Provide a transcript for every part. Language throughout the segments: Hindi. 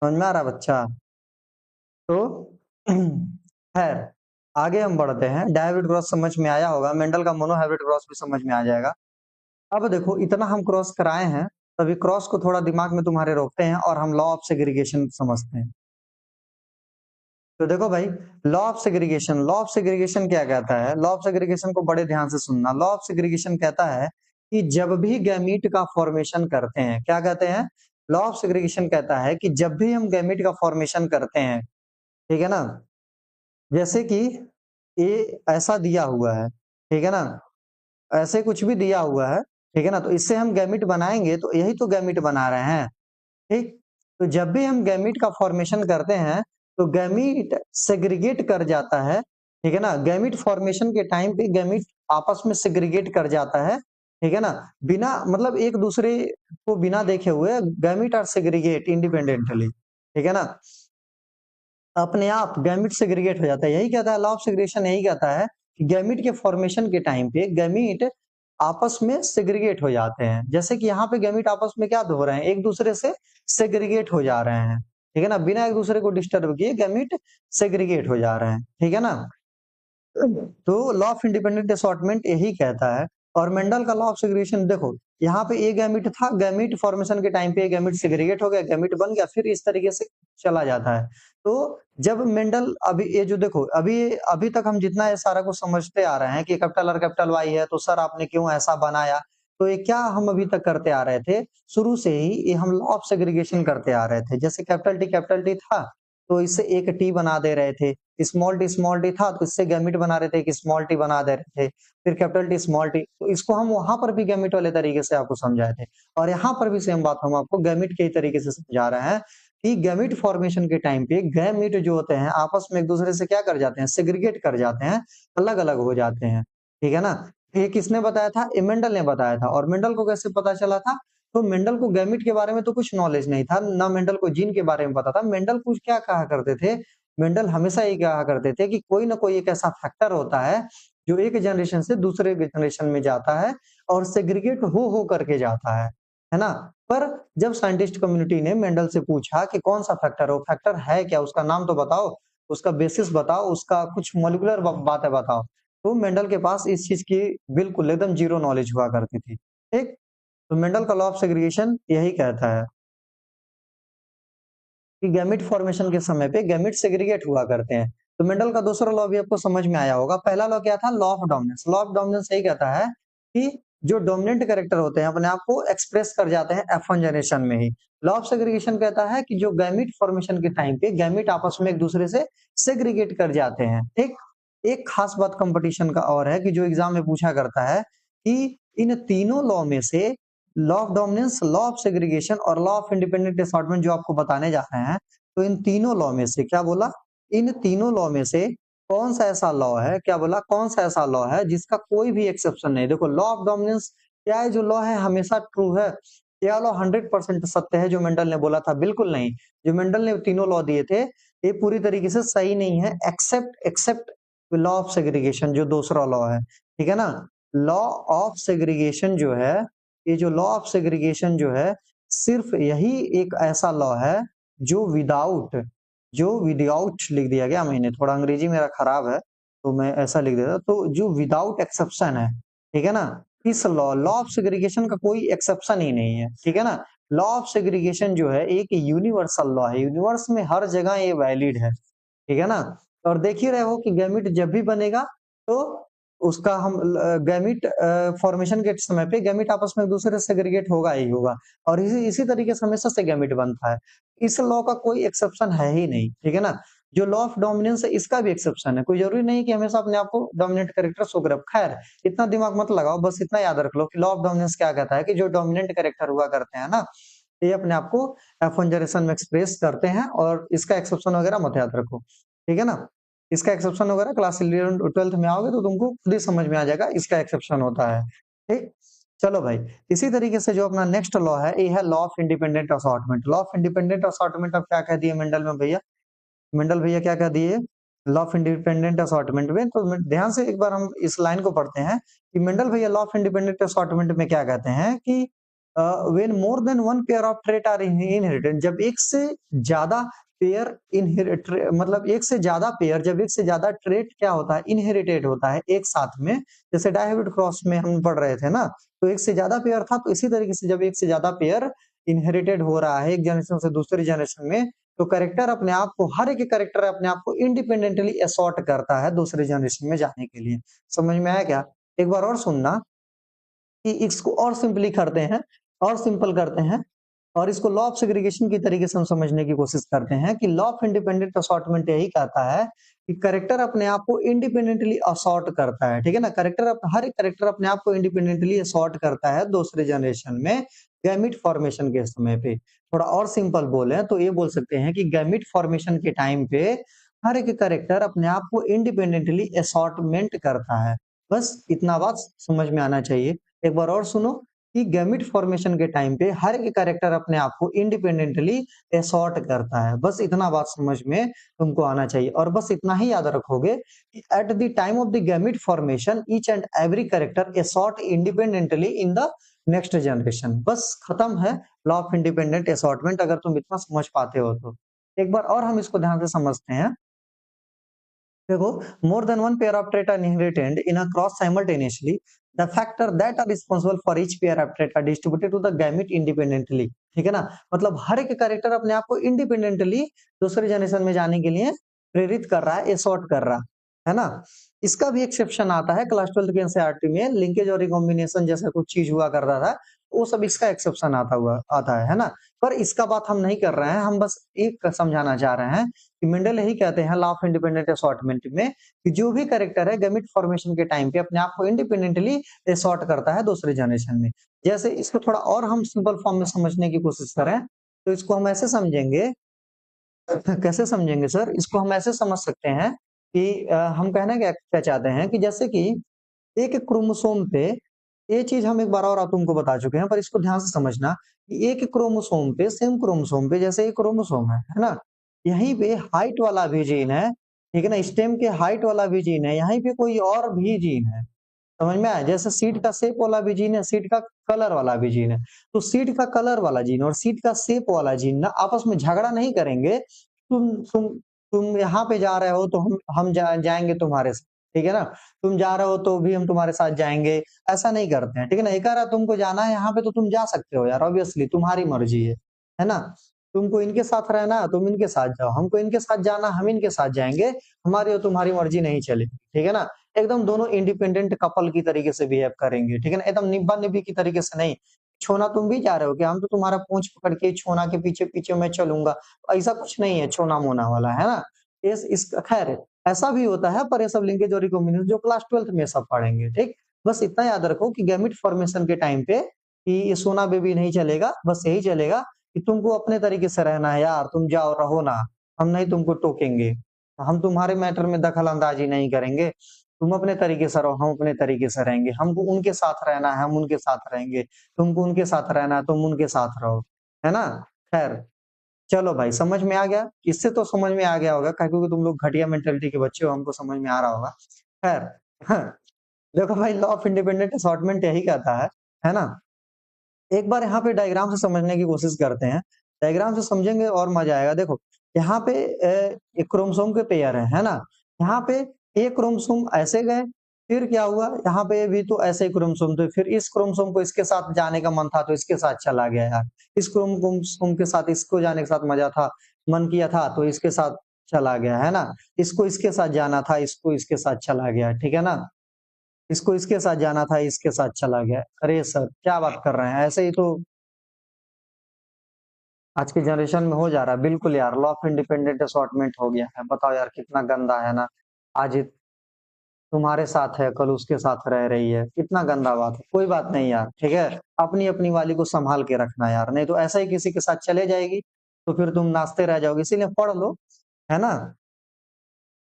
समझ में आ रहा है बच्चा? तो खैर आगे हम बढ़ते हैं। डायहाइब्रिड क्रॉस समझ में आया होगा, मेंडल का मोनोहाइब्रिड क्रॉस भी समझ में आ जाएगा। अब देखो इतना हम क्रॉस कराए हैं, तभी क्रॉस को थोड़ा दिमाग में तुम्हारे रोकते हैं और हम लॉ ऑफ सेग्रीगेशन समझते हैं। तो देखो भाई, लॉ ऑफ सेग्रीगेशन क्या कहता है? लॉ ऑफ सेग्रीगेशन को बड़े ध्यान से सुनना। लॉ ऑफ सेग्रीगेशन कहता है कि जब भी गैमीट का फॉर्मेशन करते हैं, क्या कहते हैं? लॉ ऑफ सेग्रीगेशन कहता है कि जब भी हम गैमीट का फॉर्मेशन करते हैं, ठीक है ना? जैसे कि ए ऐसा दिया हुआ है, ठीक है ना? ऐसे कुछ भी दिया हुआ है, ठीक है ना? तो इससे हम गैमीट बनाएंगे, तो यही तो गैमीट बना रहे हैं, ठीक? तो जब भी हम गैमीट का फॉर्मेशन करते हैं, तो गैमीट सेग्रीगेट कर जाता है, ठीक है ना? गैमीट फॉर्मेशन के टाइम पे गैमीट आपस में सेग्रीगेट कर जाता है, ठीक है ना? बिना मतलब एक दूसरे को बिना देखे हुए गैमीट आर सेग्रीगेट इंडिपेंडेंटली, ठीक है ना? अपने आप गैमीट सेग्रीगेट हो जाता है। यही कहता है लॉ ऑफ सेग्रीगेशन, यही कहता है कि गैमीट के फॉर्मेशन के टाइम पे गैमीट आपस में सेग्रीगेट हो जाते हैं। जैसे कि यहाँ पे गैमीट आपस में क्या हो रहे हैं? एक दूसरे से सेग्रीगेट हो जा रहे हैं, ठीक है ना? बिना एक दूसरे को डिस्टर्ब किए गैमीट सेग्रीगेट हो जा रहे हैं, ठीक है ना? तो लॉ ऑफ इंडिपेंडेंट असॉर्टमेंट यही कहता है। और मेंडल का लॉ ऑफ सेग्रीगेशन देखो, यहाँ पे ए गैमीट था, गैमीट फॉर्मेशन के टाइम पे ए गैमीट सेग्रीगेट हो गया, गैमीट बन गया, फिर इस तरीके से चला जाता है। तो जब मेंडल अभी ये जो देखो अभी तक हम जितना ये सारा कुछ समझते आ रहे हैं कि कैपिटल आर कैपिटल वाई है, तो सर आपने क्यों ऐसा बनाया? तो ये क्या हम अभी तक करते आ रहे थे? शुरू से ही ये हम लॉ ऑफ सेग्रीगेशन करते आ रहे थे। जैसे कैपिटल टी था, तो इससे एक टी बना दे रहे थे। स्मॉल टी था, तो इससे गैमीट बना रहे थे, एक स्मॉल टी बना दे रहे थे। फिर कैपिटल टी स्मॉल टी, तो इसको हम वहां पर भी गैमीट वाले तरीके से आपको समझाए थे। और यहाँ पर भी सेम बात हम आपको गैमीट के तरीके से समझा रहे हैं कि गैमीट फॉर्मेशन के टाइम पे गैमीट जो होते हैं आपस में एक दूसरे से क्या कर जाते हैं? सेग्रीगेट कर जाते हैं, अलग अलग हो जाते हैं, ठीक है ना? ये किसने बताया था? मेंडल ने बताया था। और मेंडल को कैसे पता चला था? तो मेंडल को गैमीट के बारे में तो कुछ नॉलेज नहीं था, ना मेंडल को जीन के बारे में पता था। मेंडल कुछ क्या कहा करते थे? मेंडल हमेशा ये कहा करते थे कि कोई ना कोई एक ऐसा फैक्टर होता है जो एक जनरेशन से दूसरे जनरेशन में जाता है और सेग्रीगेट हो करके जाता है ना? पर जब साइंटिस्ट कम्युनिटी ने मेंडल से पूछा कि कौन सा फैक्टर है, वो फैक्टर है क्या, उसका नाम तो बताओ, उसका बेसिस बताओ, उसका कुछ मॉलिक्यूलर बातें बताओ, तो मेंडल के पास इस चीज की बिल्कुल एकदम जीरो नॉलेज हुआ करती थी, ठीक? तो मेंडल का लॉ ऑफ सेग्रीगेशन यही कहता है कि गैमीट फॉर्मेशन के समय पे गैमीट सेग्रीगेट हुआ करते हैं। तो मेंडल का दूसरा लॉ भी आपको समझ में आया होगा। पहला लॉ क्या था? Law of dominance. Law of dominance यही कहता है कि जो डोमिनेंट कैरेक्टर होते हैं अपने आप को एक्सप्रेस कर जाते हैं F1 जनरेशन में ही। लॉ ऑफ सेग्रीगेशन कहता है कि जो गैमीट फॉर्मेशन के टाइम पे गैमीट आपस में एक दूसरे से सेग्रीगेट कर जाते हैं, ठीक? एक खास बात कंपटीशन का और है कि जो एग्जाम में पूछा करता है कि इन तीनों लॉ में से law of dominance, law of segregation और लॉ ऑफ इंडिपेंडेंट असॉर्टमेंट जो आपको बताने जा रहे हैं, तो इन तीनों लॉ में से क्या बोला? इन तीनों लॉ में से कौन सा ऐसा लॉ है, क्या बोला? कौन सा ऐसा लॉ है जिसका कोई भी एक्सेप्शन नहीं? देखो लॉ ऑफ डोमिनेंस क्या है? जो लॉ है हमेशा ट्रू है। क्या लॉ 100% सत्य है जो मेंडल ने बोला था? बिल्कुल नहीं। जो मेंडल ने तीनों लॉ दिए थे ये पूरी तरीके से सही नहीं है, except except law of segregation जो दूसरा लॉ है, ठीक है ना? लॉ ऑफ सेग्रीगेशन जो है, ये जो लॉ ऑफ सेग्रीगेशन जो है, सिर्फ यही एक ऐसा लॉ है जो विदाउट लिख दिया गया, मैंने थोड़ा अंग्रेजी मेरा खराब है तो मैं ऐसा लिख देता, तो जो विदाउट एक्सेप्शन है, ठीक है ना? इस लॉ ऑफ सेग्रीगेशन का कोई एक्सेप्शन ही नहीं है, ठीक है ना? लॉ ऑफ सेग्रीगेशन जो है एक यूनिवर्सल लॉ है, यूनिवर्स में हर जगह ये वैलिड है, ठीक है ना? और देख ही रहे हो कि गैमीट जब भी बनेगा तो उसका हम गैमीट फॉर्मेशन के समय पे गैमीट आपस में एक दूसरे से सेग्रीगेट होगा ही होगा और इसी इसी तरीके से हमेशा से गैमीट बनता है। इस लॉ का कोई एक्सेप्शन है ही नहीं, ठीक है ना? जो लॉ ऑफ डोमिनेंस है इसका भी एक्सेप्शन है, कोई जरूरी नहीं कि हमेशा अपने आप को डोमिनेंट कैरेक्टर शो करे। खैर इतना दिमाग मत लगाओ, बस इतना याद रख लो कि लॉ ऑफ डोमिनेंस क्या कहता है कि जो डोमिनेंट कैरेक्टर हुआ करते हैं ना, ये अपने आप को F1 जनरेशन में एक्सप्रेस करते हैं और इसका एक्सेप्शन वगैरह मत याद रखो, ठीक है ना? इसका एक्सेप्शन वगैरह क्लास 11 12th में आओगे तो तुमको खुद ही समझ में आ जाएगा इसका एक्सेप्शन होता है, ठीक? चलो भाई, इसी तरीके से जो अपना नेक्स्ट लॉ है ये है law of independent assortment. Law of independent assortment अब क्या कह दिए मेंडल में भैया? मेंडल भैया क्या कह दिए लॉ ऑफ इंडिपेंडेंट असॉर्टमेंट में? तो ध्यान से एक बार हम इस लाइन को पढ़ते हैं कि मेंडल भैया लॉ ऑफ इंडिपेंडेंट असॉर्टमेंट में क्या कहते हैं कि when more than one pair of trait are inherited, जब एक से ज्यादा पेयर इनहेरिट, मतलब एक से ज्यादा पेयर, जब एक से ज्यादा ट्रेट क्या होता है, इनहेरिटेड होता है एक साथ में, जैसे डायहाइब्रिड क्रॉस में हम पढ़ रहे थे ना, तो एक से ज्यादा पेयर था, तो इसी तरीके से जब एक से ज्यादा पेयर इनहेरिटेड हो रहा है एक जनरेशन से दूसरी जनरेशन में, तो करेक्टर अपने आप को, हर एक करेक्टर अपने आप को इंडिपेंडेंटली असॉर्ट करता है दूसरे जनरेशन में जाने के लिए। समझ में आया क्या? एक बार और सुनना कि इसको और सिंपली करते हैं, और सिंपल करते हैं, और इसको लॉ ऑफ सेग्रीगेशन की तरीके से हम समझने की कोशिश करते हैं कि लॉ ऑफ इंडिपेंडेंट असॉर्टमेंट यही कहता है कि करेक्टर अपने आप को इंडिपेंडेंटली असॉर्ट करता है, ठीक है ना, हर एक करेक्टर अपने आप को इंडिपेंडेंटली असॉर्ट करता है दूसरे जनरेशन में गैमिट फॉर्मेशन के समय पे। थोड़ा और सिंपल बोले तो ये बोल सकते हैं कि गैमिट फॉर्मेशन के टाइम पे हर एक करेक्टर अपने आप को इंडिपेंडेंटली असॉर्टमेंट करता है। बस इतना बात समझ में आना चाहिए। एक बार और सुनो कि गैमिट फॉर्मेशन के टाइम पे हर एक कैरेक्टर अपने आप को इंडिपेंडेंटली असॉर्ट करता है। बस इतना बात समझ में तुमको आना चाहिए, और बस इतना ही याद रखोगे कि at the time of the gamete formation each and every character assort independently in the next generation. बस खत्म है लॉ ऑफ इंडिपेंडेंट असॉर्टमेंट, अगर तुम इतना समझ पाते हो तो। एक बार और हम इसको ध्यान से समझते हैं। देखो, more than one pair of trait are inherited in a cross simultaneously. The factor that are responsible for each pair of trait are distributed to the gamete independently. ठीक है ना, मतलब हर एक कैरेक्टर अपने आप को इंडिपेंडेंटली दूसरे जनरेशन में जाने के लिए प्रेरित कर रहा है, एसॉर्ट कर रहा है ना। इसका भी एक्सेप्शन आता है क्लास 12 के एनसीईआरटी में, लिंकेज और रिकॉम्बिनेशन जैसा कुछ चीज हुआ करता था, वो सब इसका एक्सेप्शन आता है ना। पर इसका बात हम नहीं कर रहे हैं, हम बस एक समझाना चाह रहे हैं कि मेंडल यही कहते हैं लॉ ऑफ इंडिपेंडेंट असॉर्टमेंट में कि जो भी कैरेक्टर है गैमेट फॉर्मेशन के टाइम पे अपने आप को इंडिपेंडेंटली असॉर्ट करता है दूसरे जनरेशन में। जैसे इसको थोड़ा और हम सिंपल फॉर्म में समझने की कोशिश करें तो इसको हम ऐसे समझेंगे। कैसे समझेंगे सर? इसको हम ऐसे समझ सकते हैं कि हम कहना क्या क्या चाहते हैं कि जैसे कि एक क्रोमोसोम पे, ये चीज हम एक बार और तुमको बता चुके हैं, पर इसको ध्यान से समझना कि एक क्रोमोसोम पे, सेम क्रोमोसोम पे, जैसे एक क्रोमोसोम है ना, यहीं पे हाइट वाला भी जीन है, ठीक है ना, स्टेम के हाइट वाला भी जीन है, यहीं पे कोई और भी जीन है। समझ में आया? जैसे सीड का शेप वाला भी जीन है, सीड का कलर वाला भी जीन है। तो सीड का कलर वाला जीन और सीड का शेप वाला जीन ना आपस में झगड़ा नहीं करेंगे। तुम यहाँ पे जा रहे हो तो हम जाएंगे तुम्हारे साथ, ठीक है ना, तुम जा रहे हो तो भी हम तुम्हारे साथ जाएंगे, ऐसा नहीं करते हैं, ठीक है ना। एक तुमको जाना है यहाँ पे तो तुम जा सकते हो यार, ऑब्वियसली तुम्हारी मर्जी है ना। तुमको इनके साथ रहना तुम इनके साथ जाओ, हमको इनके साथ जाना हम इनके साथ जाएंगे, हमारी और तुम्हारी मर्जी नहीं चलेगी, ठीक है ना। एकदम दोनों इंडिपेंडेंट कपल की तरीके से बिहेव करेंगे, ठीक है ना, एकदम निब्बा निब्बी की तरीके से नहीं। छोना तुम भी जा रहे हो कि हम तो तुम्हारा पूंछ पकड़ के छोना के पीछे पीछे मैं चलूंगा, ऐसा कुछ नहीं है छोना मोना वाला, है ना। इस खैर ऐसा भी होता है, पर ये सब लिंकेज और रिकॉम्बिनेशन जो क्लास 12th में सब पढ़ेंगे, ठीक। बस इतना याद रखो कि गैमेट फॉर्मेशन के टाइम पे कि ये सोना बेबी नहीं चलेगा, बस यही चलेगा कि तुमको अपने तरीके से रहना है यार, तुम जाओ रहो ना, हम नहीं तुमको टोकेंगे, हम तुम्हारे मैटर में दखल अंदाजी नहीं करेंगे, तुम अपने तरीके से रहो, हम अपने तरीके से रहेंगे, हमको उनके साथ रहना है हम उनके साथ रहेंगे, तुमको उनके साथ रहना है तुम उनके साथ रहो, है ना। खैर चलो भाई, समझ में आ गया? इससे तो समझ में आ गया होगा क्योंकि तुम लोग घटिया मेंटेलिटी के बच्चे हो, हमको समझ में आ रहा होगा। खैर हाँ, देखो भाई, लॉ ऑफ इंडिपेंडेंट असॉर्टमेंट यही कहता है ना। एक बार यहाँ पे डायग्राम से समझने की कोशिश करते हैं, डायग्राम से समझेंगे और मजा आएगा। देखो यहाँ पे एक क्रोमोसोम के पेयर है ना, यहाँ पे एक क्रोमोसोम ऐसे गए, फिर क्या हुआ, यहाँ पे भी तो ऐसे ही क्रोमोसोम थे, फिर इस क्रोमोसोम को इसके साथ जाने का मन था तो इसके साथ चला गया यार, इस क्रोमोसोम के साथ इसको जाने के साथ मजा था, मन किया था तो इसके साथ चला गया, है ना। इसको इसके साथ जाना था, इसको इसके साथ चला गया, ठीक है ना। इसको इसके साथ जाना था, इसके साथ चला गया। अरे सर क्या बात कर रहे हैं, ऐसे ही तो आज के जनरेशन में हो जा रहा है। बिल्कुल यार, लॉ ऑफ इंडिपेंडेंट असॉर्टमेंट हो गया है। बताओ यार कितना गंदा है ना। आज तुम्हारे साथ है, कल उसके साथ रह रही है, कितना गंदा बात है। कोई बात नहीं यार, ठीक है, अपनी अपनी वाली को संभाल के रखना यार, नहीं तो ऐसा ही किसी के साथ चले जाएगी तो फिर तुम नाचते रह जाओगे। इसीलिए पढ़ लो, है ना,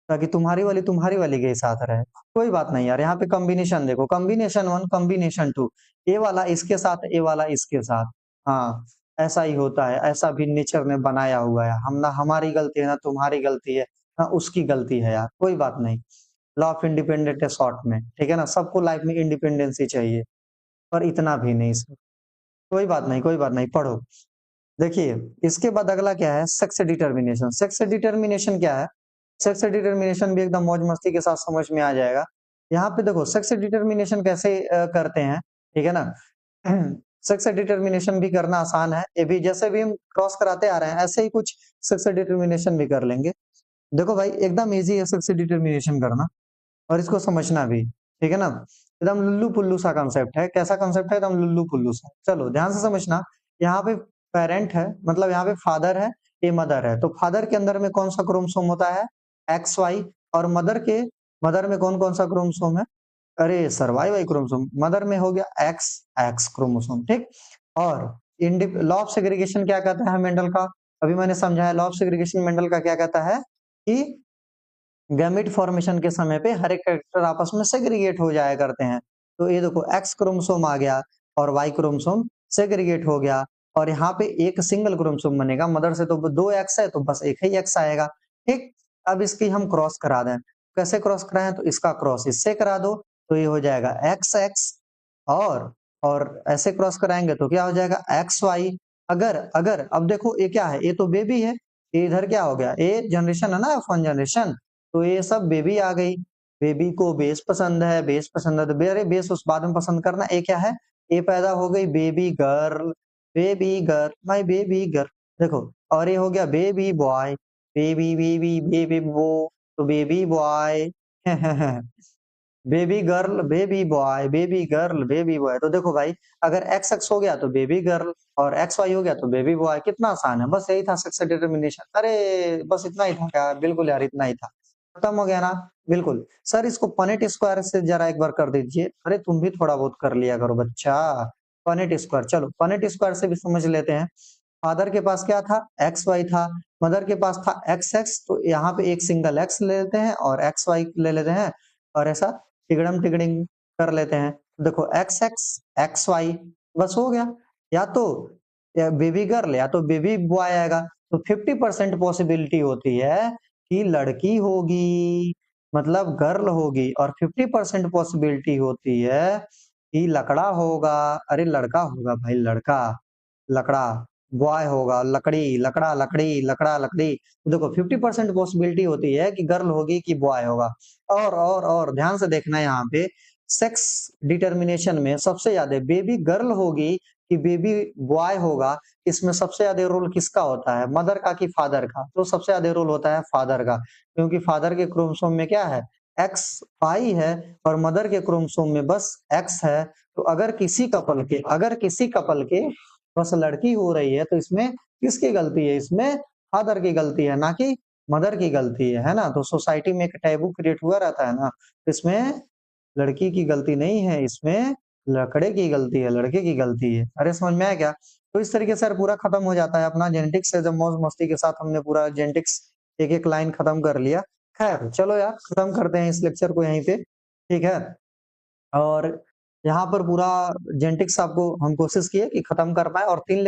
ताकि तुम्हारी वाली के साथ रहे। कोई बात नहीं यार, यहाँ पे कॉम्बिनेशन देखो, कॉम्बिनेशन वन, कॉम्बिनेशन टू, ए वाला इसके साथ, ए वाला इसके साथ। हाँ, ऐसा ही होता है, ऐसा भी नेचर ने बनाया हुआ है। हम ना, हमारी गलती है ना तुम्हारी गलती है ना उसकी गलती है यार, कोई बात नहीं। लॉ ऑफ इंडिपेंडेंट है शॉर्ट में, ठीक है ना। सबको लाइफ में इंडिपेंडेंसी चाहिए, पर इतना भी नहीं। कोई बात नहीं, पढ़ो। देखिए, इसके बाद अगला क्या है, सेक्स डिटर्मिनेशन। सेक्स डिटर्मिनेशन क्या है? सेक्स डिटर्मिनेशन भी एकदम मौज-मस्ती के साथ समझ में आ जाएगा। यहाँ पे देखो सेक्स डिटर्मिनेशन कैसे करते हैं, ठीक है ना? सेक्स डिटर्मिनेशन भी करना आसान है। ये भी जैसे भी हम क्रॉस कराते आ रहे हैं, ऐसे ही कुछ सेक्स डिटर्मिनेशन भी कर लेंगे। देखो भाई, एकदम ईज़ी है सेक्स डिटर्मिनेशन करना और इसको समझना भी, ठीक है ना? एकदम लुल्लू-पुल्लू सा कांसेप्ट है। कैसा कांसेप्ट है? एकदम लुल्लू-पुल्लू सा। चलो ध्यान से समझना, यहाँ पे पेरेंट है, मतलब यहाँ पे फादर है, ये मदर है। तो फादर के अंदर में कौन-सा क्रोमोसोम होता है? XY। और मदर में कौन-कौन सा क्रोमोसोम है? अरे सर, वाई क्रोमोसोम। मदर में हो गया एक्स, एक्स क्रोमोसोम, ठीक? और लॉ ऑफ सेग्रीगेशन क्या कहता है मेंडल का? अभी मैंने समझाया लॉ ऑफ सेग्रीगेशन मेंडल का क्या कहता है कि गैमीट फॉर्मेशन के समय पे हर एक कैरेक्टर आपस में सेग्रीगेट हो जाया करते हैं। तो ये देखो एक्स क्रोमोसोम आ गया और वाई क्रोमोसोम सेग्रीगेट हो गया और यहाँ पे एक सिंगल क्रोमोसोम बनेगा। मदर से तो 2 एक्स है तो बस एक ही एक्स आएगा, ठीक? अब इसकी हम क्रॉस करा दें। कैसे क्रॉस कराएं? तो इसका क्रॉस इससे करा दो तो ये हो जाएगा एक्स एक्स और ऐसे क्रॉस कराएंगे तो क्या हो जाएगा एक्स वाई। अगर अगर अब देखो ये क्या है? ये तो बेबी है, ये इधर क्या हो गया? ये जनरेशन है ना, F1 जनरेशन। तो ये सब बेबी आ गई। बेबी को बेस पसंद है, बेस पसंद है तो अरे बेस उस बाद में पसंद करना। ये क्या है? ये पैदा हो गई baby girl, my baby girl. देखो, और ये हो गया बेबी बॉय, बेबी बो, तो baby boy. Baby girl, baby boy. तो देखो भाई, अगर एक्स एक्स हो गया तो बेबी गर्ल और एक्स वाई हो गया तो बेबी बॉय। कितना आसान है, बस यही था सेक्स डिटरमिनेशन। अरे बस इतना ही था क्या? बिल्कुल यार, इतना ही था। खत्म हो गया ना? बिल्कुल। सर इसको पनेट स्क्वायर से जरा एक बार कर दीजिए। अरे तुम भी थोड़ा बहुत कर लिया करो बच्चा। पनेट स्क्वायर, चलो पनेट स्क्वायर से भी समझ लेते हैं। फादर के पास क्या था? एक्स वाई था। मदर के पास था एक्स एक्स। तो यहाँ पे एक सिंगल एक्स ले लेते हैं और एक्स वाई ले लेते हैं और ऐसा तिगड़म टिगड़िंग कर लेते हैं। देखो एक्स एक्स एक्स वाई, बस हो गया। या तो बेबी गर्ल या तो बेबी बॉय आएगा। तो 50% पॉसिबिलिटी होती है कि लड़की होगी, मतलब गर्ल होगी, और 50% पॉसिबिलिटी होती है कि लकड़ा होगा। अरे लड़का होगा भाई, लड़का, लकड़ा, बॉय होगा, लकड़ी, लकड़ा, लकड़ी, लकड़ा, लकड़ी। तो देखो 50% पॉसिबिलिटी होती है कि गर्ल होगी कि बॉय होगा। और ध्यान से देखना यहाँ पे, सेक्स डिटर्मिनेशन में सबसे ज्यादा बेबी गर्ल होगी कि बेबी बॉय होगा, इसमें सबसे ज्यादा रोल किसका होता है? मदर का कि फादर का? तो सबसे ज्यादा रोल होता है फादर का, क्योंकि फादर के क्रोमोसोम में क्या है? एक्स पाई है और मदर के क्रोमोसोम में बस एक्स है। तो अगर किसी कपल के बस लड़की हो रही है तो इसमें किसकी गलती है? इसमें फादर की गलती है, ना कि मदर की गलती है ना? तो सोसाइटी में एक टैबू क्रिएट हुआ रहता है ना, तो इसमें लड़की की गलती नहीं है, इसमें लकड़े की गलती है, लड़के की गलती है। अरे समझ में आया क्या? तो इस तरीके से पूरा खत्म हो जाता है अपना जेनेटिक्स से। जब मौज मस्ती के साथ हमने पूरा जेनेटिक्स एक एक लाइन खत्म कर लिया। खैर चलो यार, खत्म करते हैं इस लेक्चर को यहीं पे, ठीक है? और यहाँ पर पूरा जेनेटिक्स आपको हम कोशिश किए कि खत्म कर पाए और 3